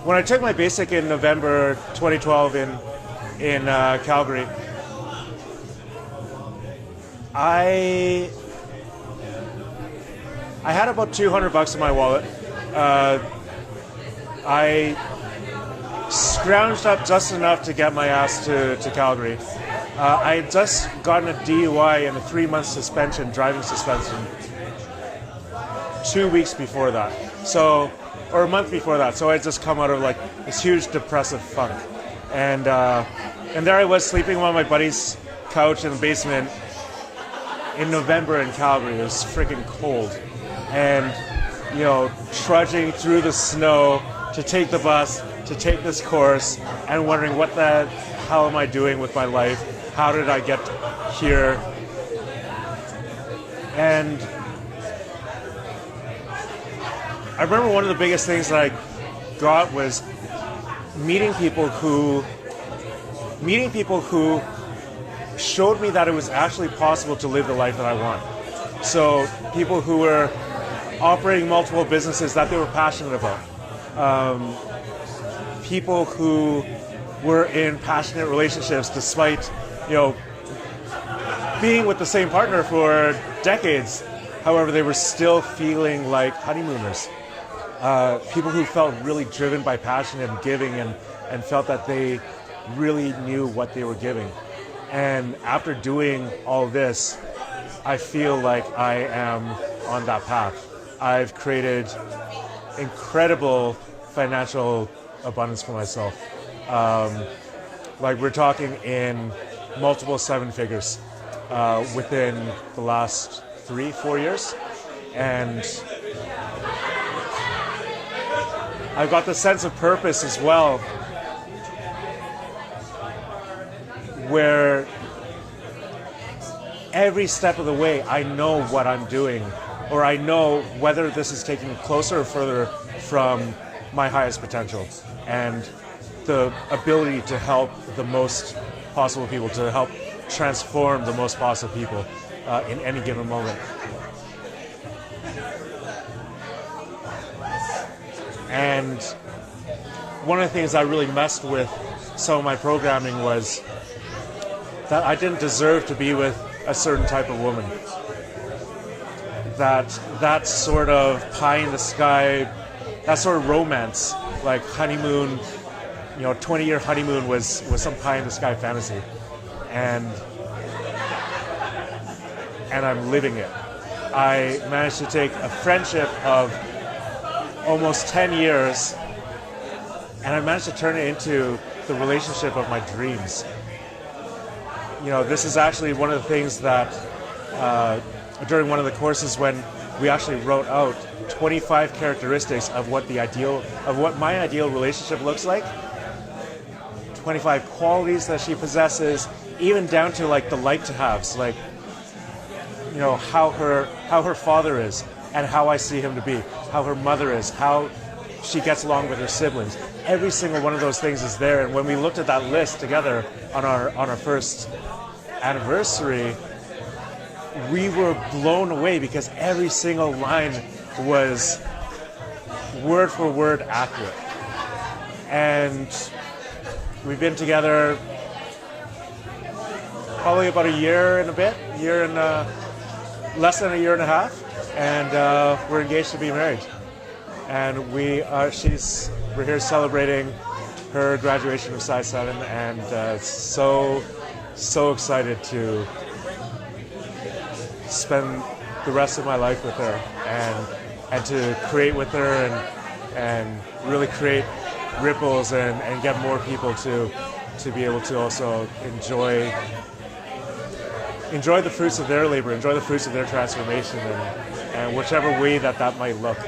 when I took my basic in November 2012 in Calgary, I had about $200 in my wallet. I scrounged up just enough to get my ass to Calgary. I had just gotten a DUI and a 3-month suspension, driving suspension, 2 weeks before that. Or a month before that. So I had just come out of like this huge depressive funk. And there I was sleeping on my buddy's couch in the basement in November in Calgary. It was freaking cold. And, trudging through the snow to take the bus, to take this course, and wondering what the hell am I doing with my life? How did I get here? And I remember one of the biggest things that I got was meeting people who showed me that it was actually possible to live the life that I want. So people who were operating multiple businesses that they were passionate about. People who were in passionate relationships despite, being with the same partner for decades. However, they were still feeling like honeymooners. People who felt really driven by passion and giving and felt that they really knew what they were giving. And after doing all this, I feel like I am on that path. I've created incredible financial abundance for myself. Like we're talking in multiple 7 figures within the last 3-4 years. And I've got the sense of purpose as well, where every step of the way I know what I'm doing, or I know whether this is taking me closer or further from my highest potential and the ability to help the most possible people, to help transform the most possible people in any given moment. And one of the things that really messed with some of my programming was that I didn't deserve to be with a certain type of woman. That sort of pie in the sky, that sort of romance, like honeymoon, 20-year honeymoon was some pie in the sky fantasy. And I'm living it. I managed to take a friendship of almost 10 years and I managed to turn it into the relationship of my dreams. This is actually one of the things that during one of the courses when we actually wrote out 25 characteristics of what my ideal relationship looks like, 25 qualities that she possesses, even down to like the like-to-haves, like how her father is and how I see him to be, how her mother is, how she gets along with her siblings. Every single one of those things is there. And when we looked at that list together on our first anniversary, we were blown away because every single line was word for word accurate. And we've been together probably about a year and a bit, less than a year and a half, and we're engaged to be married. And we're here celebrating her graduation of Size 7, and so excited to spend the rest of my life with her and to create with her and really create ripples and get more people to be able to also enjoy the fruits of their labor, enjoy the fruits of their transformation, and whichever way that might look.